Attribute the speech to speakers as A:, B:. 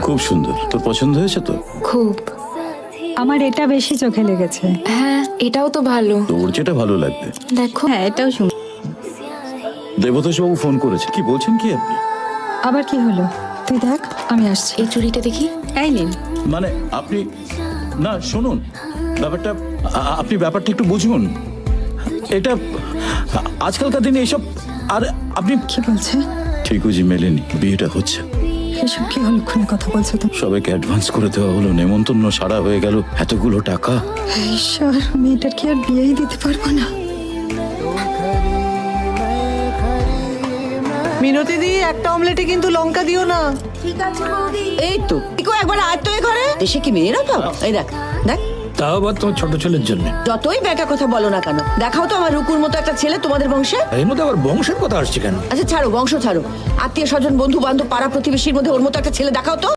A: খুব সুন্দর। তোর পছন্দ হয়েছে তো?
B: খুব।
C: আমার এটা বেশি চোখে লেগেছে।
B: হ্যাঁ, এটাও তো ভালো।
A: তোর যেটা ভালো লাগবে।
B: দেখো।
C: হ্যাঁ, এটাও সুন্দর।
A: দেবতোষ বাবু ফোন করেছে, কি বলছেন কি আপনি?
C: আবার কি হলো? তুই দেখ, আমি আসছি।
B: এই চুড়িটা দেখি।
C: এই নিন।
A: মানে আপনি না শুনুন, ব্যাপারটা আপনি ব্যাপারটা একটু বুঝুন। এটা আজকালকার দিনে এসব, আর আপনি
C: কি বলছে?
A: ঠিকই যে মেলেনি, বিয়েটা হচ্ছে।
C: এসব কি অলক্ষণে কথা বলছো তুমি?
A: সবাইকে অ্যাডভান্স করে দেওয়া হলো, নেমন্তন্ন সারা হয়ে গেল, এতগুলো টাকা।
C: ঈশ্বর, মেয়েটার কি আর বিয়েই দিতে পারবো না?
D: মিনতি দি, একটা অমলেটে কিন্তু লঙ্কা দিও না।
E: এই তো ইকো, একবার আয় তো এ ঘরে। দেশে কি মেয়েরা তো? এই দেখ দেখ,
F: তাও আবার তোমার ছোট ছেলের জন্য।
E: যতই ব্যাটা কথা বলো না কেন, দেখাও তো আমার রুকুর মতো একটা ছেলে তোমাদের বংশে।
F: এর মধ্যে আবার বংশের কথা আসছে কেন?
E: আচ্ছা ছাড়ো, বংশ ছাড়ো, আত্মীয় স্বজন বন্ধু বান্ধব পাড়া প্রতিবেশীর মধ্যে ওর মতো একটা ছেলে দেখাও তো।